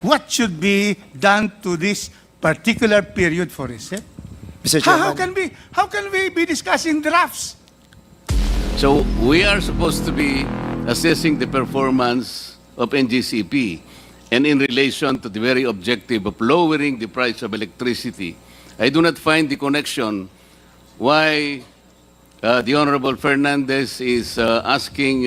what should be done to this particular period for reset? Mr. How Chairman, can we be discussing drafts? So we are supposed to be assessing the performance of NGCP, and in relation to the very objective of lowering the price of electricity, I do not find the connection why the Honorable Fernandez is asking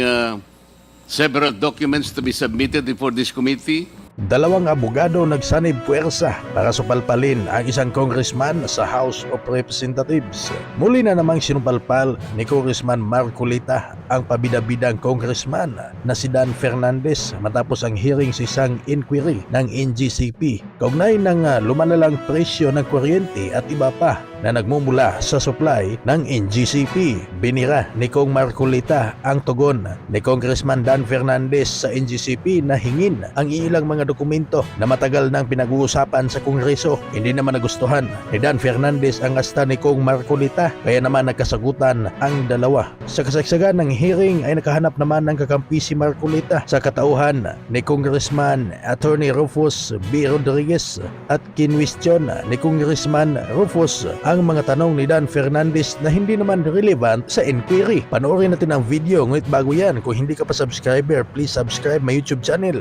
several documents to be submitted before this committee. Dalawang abogado nagsanib puwersa para supalpalin ang isang congressman sa House of Representatives. Muli na namang sinumpalpal ni Congressman Marcolita ang pabidabidang congressman na si Dan Fernandez matapos ang hearing sa isang inquiry ng NGCP kaugnay ng lumalalang presyo ng kuryente at iba pa na nagmumula sa supply ng NGCP. Binira ni Kong Marcolita ang tugon ni Congressman Dan Fernandez sa NGCP na hingin ang ilang mga dokumento na matagal nang pinag-uusapan sa Kongreso. Hindi naman nagustuhan ni Dan Fernandez ang asta ni Kong Marcolita, kaya naman nagkasagutan ang dalawa. Sa kasagsagan ng hearing ay nakahanap naman ng kakampi si Marcolita sa katauhan ni Congressman Attorney Rufus B. Rodriguez at kinwestiyon ni Congressman Rufus ang mga tanong ni Dan Fernandez na hindi naman relevant sa inquiry. Panoorin natin ang video, ngunit bago yan, kung hindi ka pa subscriber, please subscribe my YouTube channel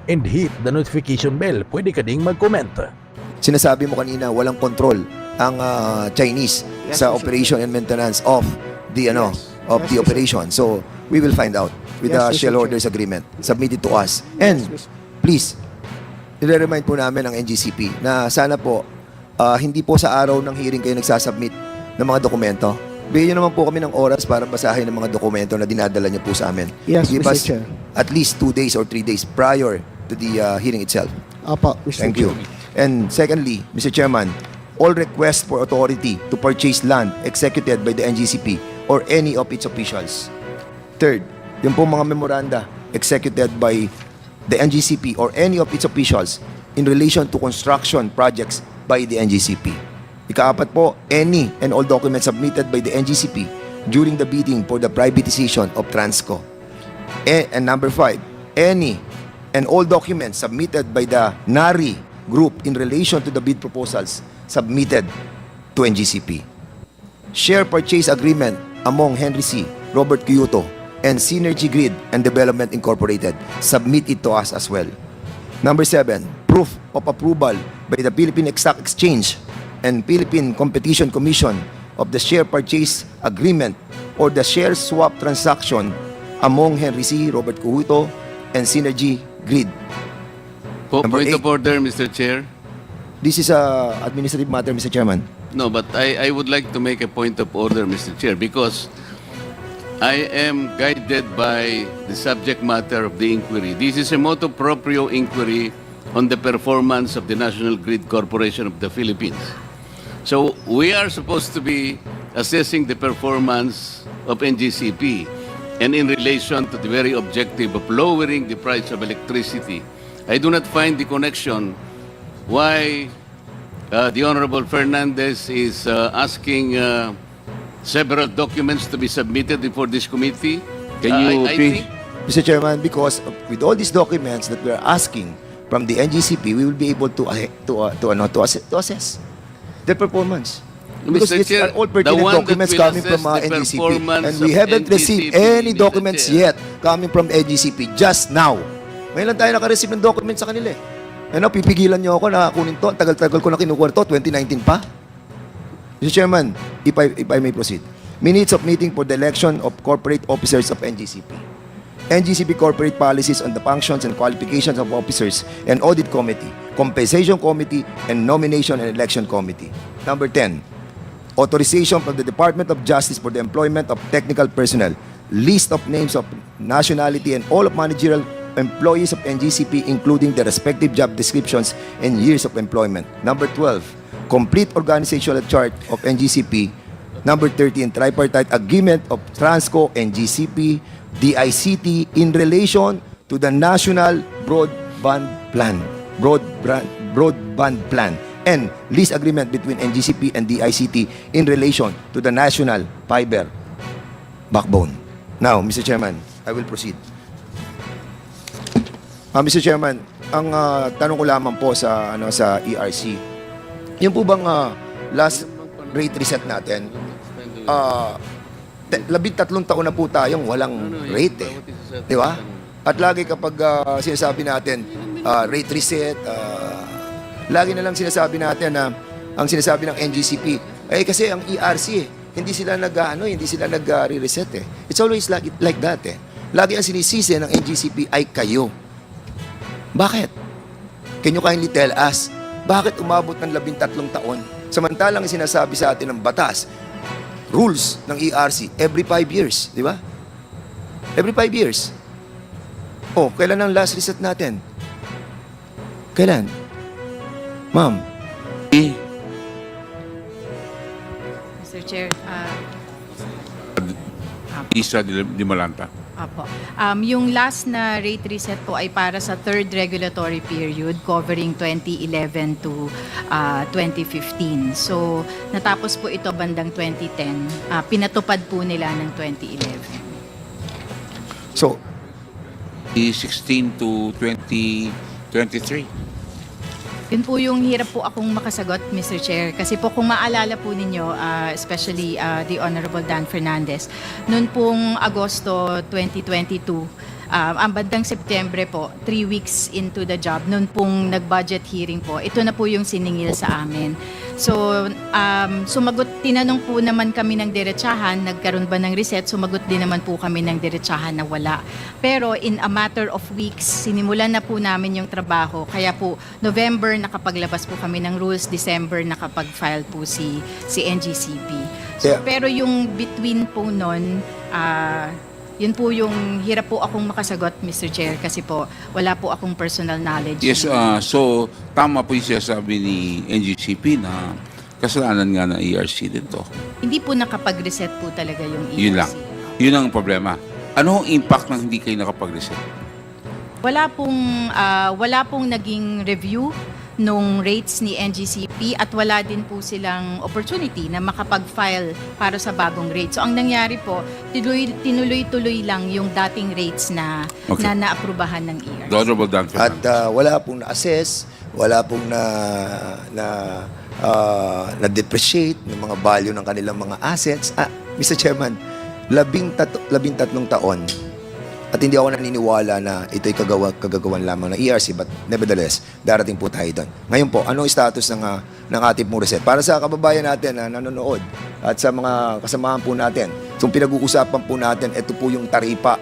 and hit the notification bell. Pwede ka ding mag-comment. sinasabi mo kanina walang control ang Chinese sa operation and maintenance of the the operation. So we will find out with the shell orders agreement submitted to us. And please, i-remind po namin ang NGCP na sana po hindi po sa araw ng hearing kayo nagsasubmit ng mga dokumento. Bigyan nyo naman po kami ng oras para basahin ng mga dokumento na dinadala niyo po sa amin. Yes, Give Mr. us Chair. at least 2 days or 3 days prior to the hearing itself. Apa, Mr. Thank you. And secondly, Mr. Chairman, all requests for authority to purchase land executed by the NGCP or any of its officials. Third, yung po mga memoranda executed by the NGCP or any of its officials in relation to construction projects by the NGCP. Ikaapat po, any and all documents submitted by the NGCP during the bidding for the privatization of Transco. And number 5, any and all documents submitted by the NARI group in relation to the bid proposals submitted to NGCP. Share purchase agreement among Henry C., Robert Kyoto, and Synergy Grid and Development Incorporated. Submit it to us as well. Number 7, proof of approval by the Philippine Stock Exchange and Philippine Competition Commission of the share purchase agreement or the share swap transaction among Henry C., Robert Kyoto, and Synergy Grid. Number Point 8. of order, Mr. Chair. This is a administrative matter, Mr. Chairman. No, but I would like to make a point of order, Mr. Chair, because I am guided by the subject matter of the inquiry. This is a motu proprio inquiry on the performance of the National Grid Corporation of the Philippines. So we are supposed to be assessing the performance of NGCP, and in relation to the very objective of lowering the price of electricity, I do not find the connection why the Honorable Fernandez is asking several documents to be submitted before this committee. Can you I please, think Mr. Chairman, because with all these documents that we are asking from the NGCP, we will be able to assess their performance. Because Mr. these Chair, are all the pertinent one that documents will coming from assess the NGCP, performance and we of haven't received NGCP, any Mr. documents Chair. yet coming from NGCP just now. Ngayon lang tayo naka-receive ng documents sa kanila. Ano, pipigilan niyo ako na kunin to. Ang tagal-tagal ko na kinukuha to, 2019 pa. Mr. Chairman, if I may proceed. Minutes of meeting for the election of corporate officers of NGCP. NGCP corporate policies on the functions and qualifications of officers and audit committee, compensation committee, and nomination and election committee. Number 10, authorization from the Department of Justice for the employment of technical personnel, list of names of nationality and all of managerial employees of NGCP, including the respective job descriptions and years of employment. Number 12, complete organizational chart of NGCP. Number 13, tripartite agreement of Transco, NGCP, DICT in relation to the National Broadband Plan. Broadband Plan. And lease agreement between NGCP and DICT in relation to the National Fiber Backbone. Now, Mr. Chairman, I will proceed. Mr. Chairman, tanong ko lamang po sa sa ERC. Yung po bang last rate reset natin, 13 taon na po tayong walang rate eh. Di ba? At lagi kapag sinasabi natin rate reset, lagi na lang sinasabi natin na ang sinasabi ng NGCP, kasi ang ERC hindi sila hindi sila nag-re-reset eh. It's always like that eh. Lagi ang sinisisi ng NGCP ay kayo. Bakit? Can you kindly tell us, bakit umabot ng 13 taon? Samantalang sinasabi sa atin ng batas, rules ng ERC, every 5 years, di ba? Every 5 years. Oh, kailan ang last reset natin? Kailan? Ma'am? Mr. Chair, Isa di Malanta. Apo. Yung last na rate reset po ay para sa third regulatory period covering 2011 to 2015. So, natapos po ito bandang 2010. Pinatupad po nila ng 2011. So, 16 to 2023. Yun po yung hirap po akong makasagot, Mr. Chair. Kasi po kung maalala po ninyo, especially the Honorable Dan Fernandez, noon pong Agosto 2022, ang bandang Setyembre po, 3 weeks into the job, noon pong nag-budget hearing po, ito na po yung siningil sa amin. So, tinanong po naman kami ng diretsahan, nagkaroon ba ng reset? Sumagot din naman po kami ng diretsahan na wala. Pero in a matter of weeks, sinimulan na po namin yung trabaho. Kaya po, November nakapaglabas po kami ng rules, December nakapag-file po si NGCP. So, Yeah. pero yung between po nun, yun po yung hirap po akong makasagot, Mr. Chair, kasi po wala po akong personal knowledge. Yes, so tama po yung sinasabi ni NGCP na kasalanan nga ng ERC din to. Hindi po nakapag-reset po talaga yung ERC. Yun lang. Yun ang problema. Ano ang impact ng hindi kayo nakapag-reset? Wala pong naging review nung rates ni NGCP at wala din po silang opportunity na makapag-file para sa bagong rate. So ang nangyari po, tinuloy-tuloy lang yung dating rates na Okay. na naaprubahan ng ERC. The Honorable Dan at Fernandez. wala pong na-assess, wala pong na-depreciate ng mga value ng kanilang mga assets. Mr. Chairman, 13 taon at hindi ako naniniwala na ito'y kagagawan lamang ng ERC, but nevertheless, darating po tayo doon. Ngayon po, anong status ng ating pong reset? Para sa kababayan natin na nanonood at sa mga kasamahan po natin, so pinag-uusapan po natin, ito po yung taripa.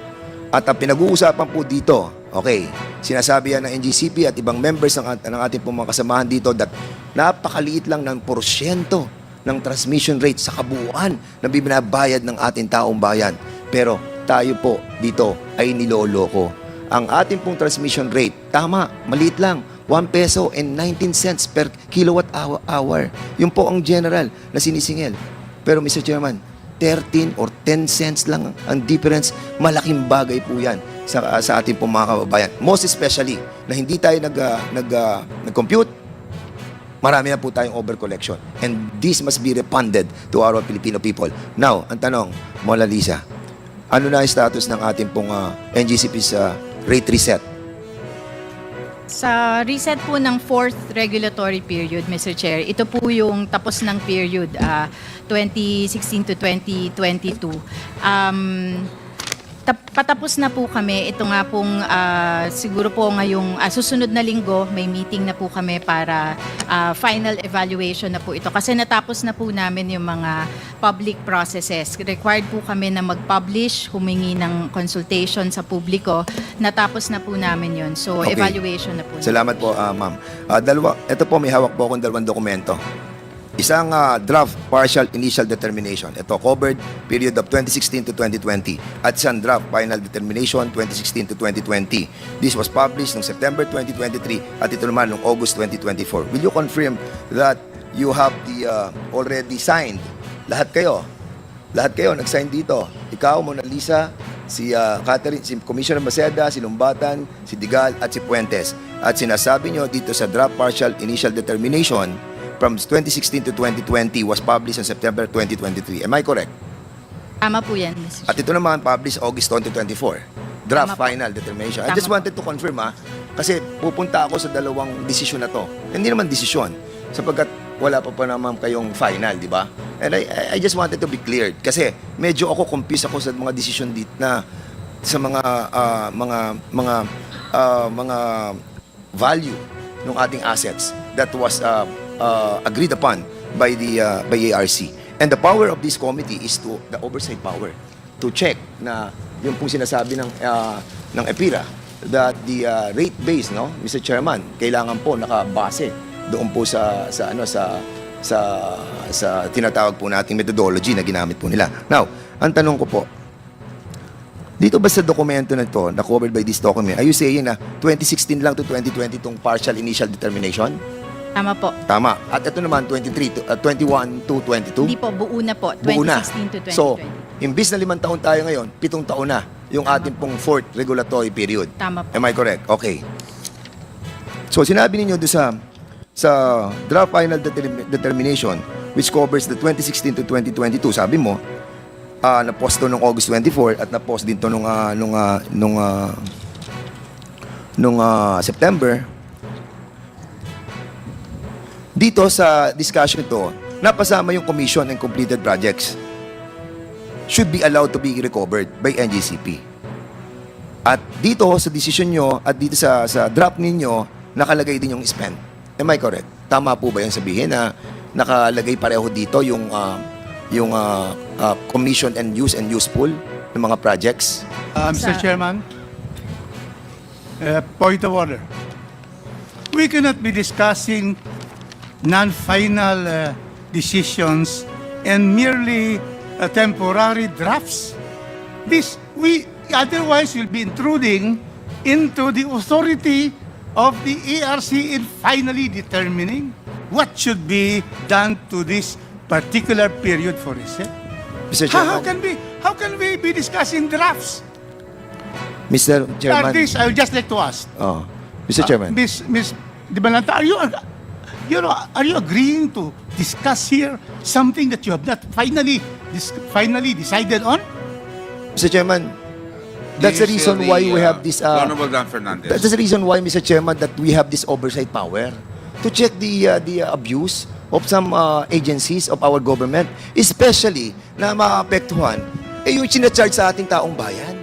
At ang pinag-uusapan po dito, okay, sinasabi yan ng NGCP at ibang members ng ating pong mga kasamahan dito that napakaliit lang ng porsyento ng transmission rate sa kabuuan na binabayad ng ating taong bayan. Pero tayo po dito ay niloloko. Ang ating pong transmission rate, tama, maliit lang, 1 peso and 19 cents per kilowatt hour. Yun po ang general na sinisingil. Pero Mr. Chairman, 13 or 10 cents lang ang difference. Malaking bagay po yan sa ating pong mga kababayan. Most especially na hindi tayo nag-compute, marami na po tayong overcollection. And this must be refunded to our Filipino people. Now, ang tanong, Mona Lisa, ano na ang status ng ating pong NGCP's rate reset? Sa reset po ng fourth regulatory period, Mr. Chair, ito po yung tapos ng period 2016 to 2022. Patapos na po kami. Ito nga pong siguro po ngayong susunod na linggo, may meeting na po kami para final evaluation na po ito. Kasi natapos na po namin yung mga public processes. Required po kami na mag-publish, humingi ng consultation sa publiko. Natapos na po namin yun. So, Okay. evaluation na po. Salamat po, ma'am. Ito po, may hawak po akong 2 dokumento. Isang draft partial initial determination. Ito, covered period of 2016 to 2020. At isang draft final determination 2016 to 2020. This was published noong September 2023 at ito naman noong August 2024. Will you confirm that you have the already signed? Lahat kayo nag-sign dito. Ikaw, Mona Lisa, si Catherine, si Commissioner Maceda, si Lumbatan, si Digal at si Puentes. At sinasabi nyo dito sa draft partial initial determination from 2016 to 2020 was published on September 2023. Am I correct? Tama po yan, Mr. At ito naman published August 2024. Draft Tama po. final determination. I Tama just po. wanted to confirm Kasi pupunta ako sa dalawang desisyon na to. Hindi naman desisyon, sapagkat wala pa naman kayong final, di ba? And I just wanted to be cleared. Kasi medyo ako confused ako sa mga desisyon dito na sa mga value ng ating assets that was agreed upon by ARC. And the power of this committee is the oversight power to check na yung pong sinasabi ng EPIRA that the rate base, no, Mr. Chairman, kailangan po nakabase doon po sa tinatawag po nating methodology na ginamit po nila. Now, ang tanong ko po, dito ba sa dokumento na ito, na covered by this document, are you saying na 2016 lang to 2020 itong partial initial determination? Tama po. Tama. At ito naman, 21 to 22? Hindi po, buo na po. Buo na. 2016 to 2020. So, imbis na 5 taon tayo ngayon, 7 taon na yung ating pong fourth regulatory period. Tama po. Am I correct? Okay. So, sinabi ninyo doon sa draft final determination which covers the 2016 to 2022, sabi mo, na-post to nung August 24 at na-post din to nung September. Dito sa discussion ito, napasama yung commission and completed projects should be allowed to be recovered by NGCP. At dito sa decision nyo at dito sa draft ninyo, nakalagay din yung spend. Am I correct? Tama po ba yung sabihin na nakalagay pareho dito yung commission and useful ng mga projects? Mr. Chairman, point of order. We cannot be discussing non-final decisions and merely temporary drafts. We otherwise will be intruding into the authority of the ARC in finally determining what should be done to this particular period for reset. Mr. Chairman, How can we be discussing drafts? Mr. Chairman, This, I would just like to ask. Mr. Chairman, Miss Di Balanta, are you agreeing to discuss here something that you have not finally decided on? Mr. Chairman, that's the reason why we have this. Honorable Dan Fernandez. That's the reason why, Mr. Chairman, that we have this oversight power to check the abuse of some agencies of our government, especially na maapektuhan yung sinacharge sa ating taong bayan.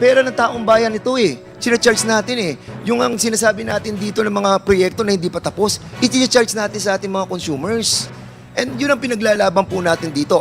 Pera ng taong bayan ito sinacharge natin Yung ang sinasabi natin dito ng mga proyekto na hindi pa tapos, i-charge natin sa ating mga consumers. And yun ang pinaglalaban po natin dito.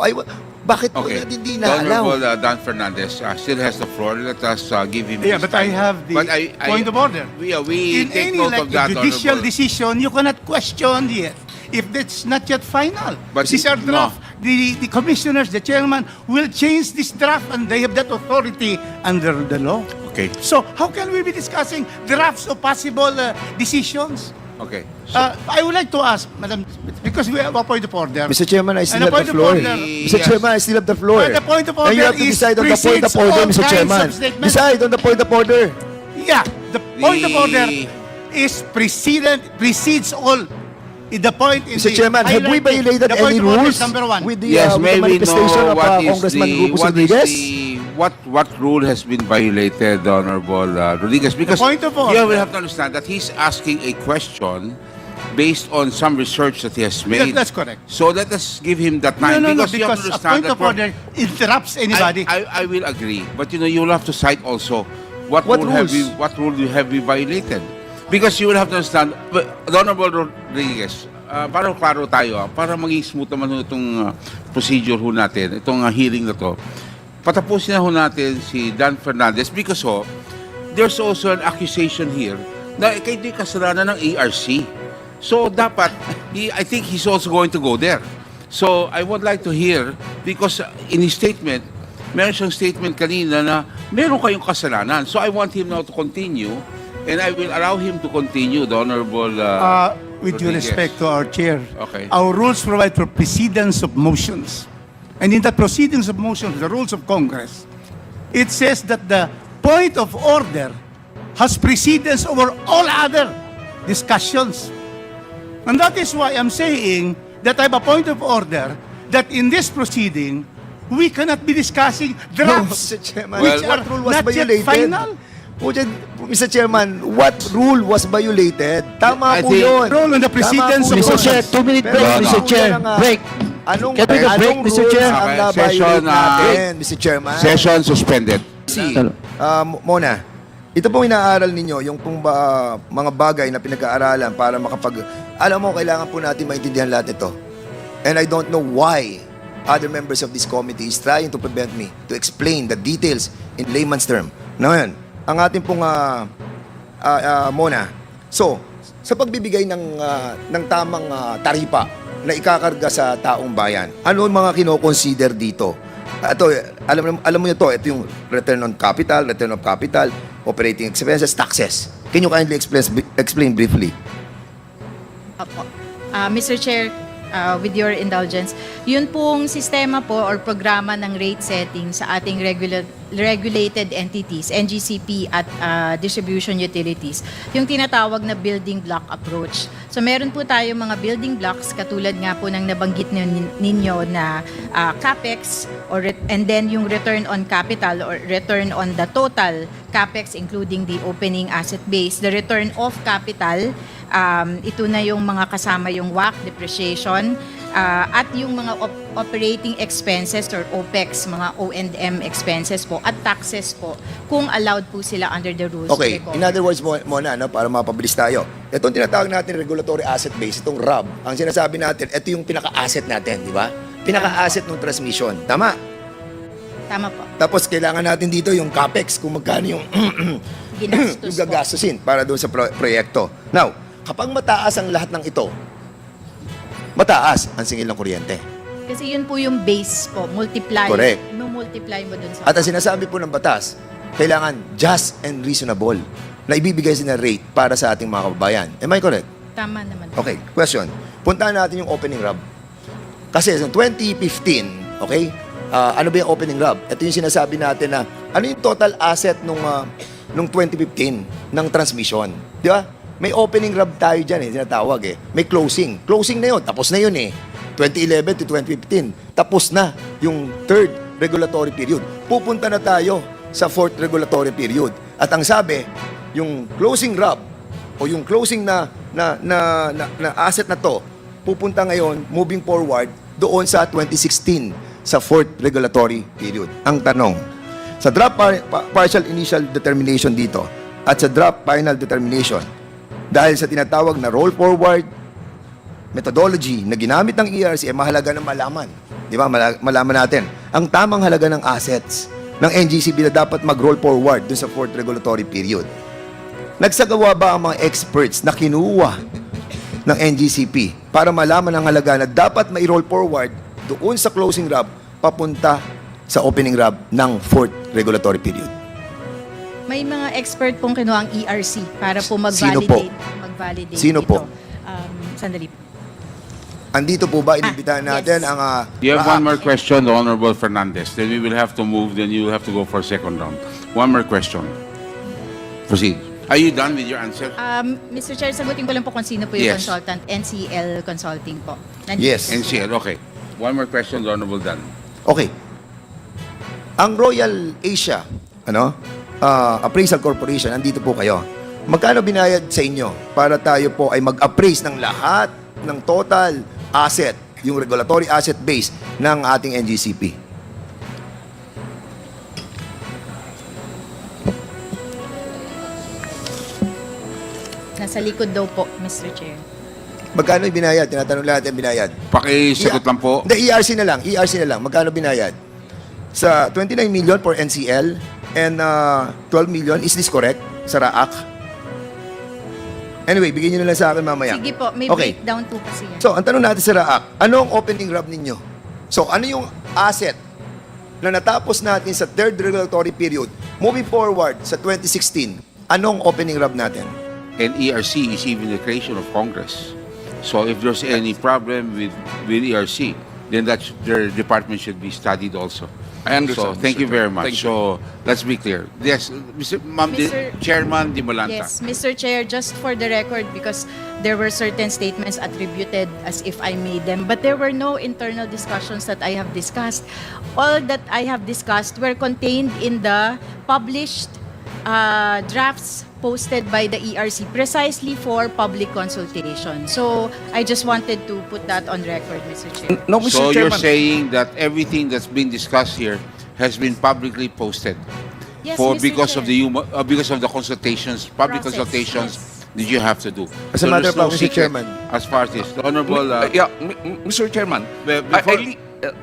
Bakit po Okay. natin di The naalaw? Honorable Dan Fernandez still has the floor. Let us give him Yeah, his but I time. have the But point of order. We In take any note like of that, judicial Honorable. decision, you cannot question yet if that's not yet final. But These are no. draft. The commissioners, the chairman, will change this draft and they have that authority under the law. Okay. So how can we be discussing drafts of possible decisions? Okay. I would like to ask, Madam, because we have a point of order. Mr. Chairman, I still And a have the point of floor. order. Mr. Yes. Chairman, I still have the floor. But the point of And you order have to is decide on the point of precedes order, all Mr. kinds Chairman. of statements. Decide on the point of order. Yeah, the point of The- order is precedes all. The point in Mr. the Chairman, have we highlighted- violated the point any of order rules is number one. with the, Yes, with may the we manifestation know of what is Congressman the Rufus what is Rodriguez? what rule has been violated, Honorable Rodriguez? Because point of order. here we have to understand that he's asking a question based on some research that he has made. That's correct. So let us give him that No, time no, no, because you have because to a understand point that of order interrupts anybody. I will agree, but you will have to cite also what What rule have rules? what rule have we violated, because you will have to understand. But, Honorable Rodriguez, para klaro tayo, para maging smooth naman itong procedure ho natin, itong hearing na to. Patapusin na ho natin si Dan Fernandez because there's also an accusation here na kayo di kasalanan ng ARC. So dapat, I think he's also going to go there. So I would like to hear, because in his statement, meron siyang statement kanina na meron kayong kasalanan. So I want him now to continue, and I will allow him to continue, the Honorable With due Rodriguez. respect to our chair, Okay. our rules provide for precedence of motions. And in the proceedings of motions, the rules of Congress, it says that the point of order has precedence over all other discussions. And that is why I'm saying that I have a point of order that in this proceeding, we cannot be discussing drafts Mr. Chairman, which Well, are what rule was not yet violated? final. Mr. Chairman, what rule was violated? Tama I po think- yun. Rule on the precedence Tama po of yun. Mr. Chair, 2-minute Pero break, ano Mr. Chair. na nga? Break. Anong, Can we have a break, anong Mr. rules Chair? ang Okay, na-violate session, natin, Mr. Chairman? Session suspended. Mona, ito pong inaaral ninyo, yung pong mga bagay na pinag-aaralan para alam mo, kailangan po natin maintindihan lahat ito. And I don't know why other members of this committee is trying to prevent me to explain the details in layman's term. Ngayon, ang ating pong Mona, so, sa pagbibigay ng tamang taripa na ikakarga sa taong bayan, ano ang mga kino-consider dito? Ito, alam mo nyo to, ito yung return on capital, return of capital, operating expenses, taxes. Can you kindly explain briefly? Opo. Mr. Chair, with your indulgence, yun pong sistema po or programa ng rate setting sa ating regulated entities, NGCP at distribution utilities, yung tinatawag na building block approach. So meron po tayo mga building blocks katulad nga po ng nabanggit ninyo na CAPEX and then yung return on capital or return on the total CAPEX including the opening asset base, the return of capital. Ito na yung mga kasama yung WACC, depreciation, at yung mga operating expenses or OPEX, mga O&M expenses po, at taxes po, kung allowed po sila under the rules. Okay, of the in other words, Mona, para mapabilis tayo, itong tinatawag natin regulatory asset base, itong RAB, ang sinasabi natin, ito yung pinaka-asset natin, di ba? Pinaka-asset ng transmission. Tama? Tama po. Tapos kailangan natin dito yung CAPEX, kung magkano yung Ginastos yung po. gagastusin para doon sa proyekto. Now, kapag mataas ang lahat ng ito, mataas ang singil ng kuryente. Kasi yun po yung base po, multiply. Correct. Multiply mo dun sa... At ang sinasabi po ng batas, kailangan just and reasonable na ibibigay sa rate para sa ating mga kababayan. Am I correct? Tama naman po. Okay, question. Puntahan natin yung opening RAB. Kasi sa 2015, okay, ano ba yung opening RAB? Ito yung sinasabi natin na ano yung total asset nung 2015 ng transmission. Di ba? May opening RAB tayo dyan tinatawag May closing. Closing na yun. Tapos na yun 2011 to 2015. Tapos na yung third regulatory period. Pupunta na tayo sa fourth regulatory period. At ang sabi, yung closing RAB o yung closing na asset na to, pupunta ngayon, moving forward, doon sa 2016 sa fourth regulatory period. Ang tanong, sa draft partial initial determination dito at sa draft final determination, dahil sa tinatawag na roll forward methodology na ginamit ng ERC, mahalaga na malaman. Di ba? Malaman natin ang tamang halaga ng assets ng NGCP na dapat mag-roll forward dun sa fourth regulatory period. Nagsagawa ba ang mga experts na kinuha ng NGCP para malaman ang halaga na dapat mai-roll forward doon sa closing RAB papunta sa opening RAB ng fourth regulatory period? May mga expert pong kinuha ang ERC para po Sino po? mag-validate Sino po? Sandali po. Andito po ba inimbitahan natin yes. ang You have RAAC? one more question, the Honorable Fernandez. Then we will have to move, then you will have to go for second round. One more question. Proceed. Are you done with your answer? Mr. Chair, sagutin ko lang po kung sino po yung Yes. consultant. NCL Consulting po. Yes. NCL, okay. One more question, the Honorable Dan. Okay. Ang Royal Asia, Appraisal Corporation, andito po kayo. Magkano binayad sa inyo para tayo po ay mag-appraise ng lahat ng total asset, yung regulatory asset base ng ating NGCP? Nasa likod daw po, Mr. Chair. Magkano yung binayad? Tinatanong natin binayad. Pakisagot lang po. Hindi, ERC na lang. Magkano binayad? Sa 29 million for NCL and 12 million, is this correct? Sa RAAC? Anyway, bigyan nyo na lang sa akin mamaya. Sige po, may Okay. breakdown po kasi yan. So, ang tanong natin sa RAAC, ano ang opening RAB ninyo? So, ano yung asset na natapos natin sa third regulatory period, moving forward sa 2016, anong opening RAB natin? And ERC is even the creation of Congress. So if there's any problem with ERC, then their department should be studied also. I understand. So thank Mr. you very Chair. much. Thank you. So let's be clear. Yes, Chairman Dimolanta. Yes, Mr. Chair, just for the record, because there were certain statements attributed as if I made them, but there were no internal discussions that I have discussed. All that I have discussed were contained in the published drafts posted by the ERC precisely for public consultation. So I just wanted to put that on record, Mr. Chair. No, Mr. So you're Chairman. saying that everything that's been discussed here has been publicly posted? Yes, For Mr. because Chair. because of the consultations, public Process, consultations yes. that you have to do. As a matter there's of fact, Mr. secret Chairman. as far as this, the honorable. Mr. Chairman, Be- before-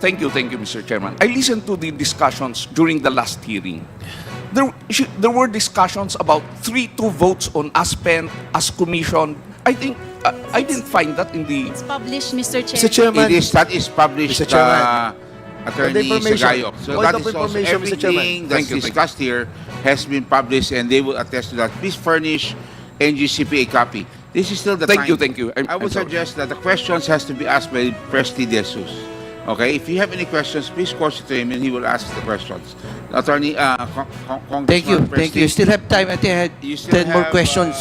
thank you, Mr. Chairman. I listened to the discussions during the last hearing. There were discussions about 3-2 votes on as spent, as commissioned. I think I didn't find that in the. It's published, Mr. Chair. Mr. Chairman, that is published, Mr. Chairman. Attorney information. Sagayok. So Point that of is also information, Mr. Chairman. everything that's Thank you. discussed here has been published, and they will attest to that. Please furnish NGCP a copy. This is still the time. Thank you. I would I'm sorry. suggest that the questions has to be asked by Presti De Jesus. Okay, if you have any questions, please course it to him, and he will ask the questions. Attorney, Thank you. Congressman Thank you. You Presti, still have time. I think I had you still 10 more have, questions.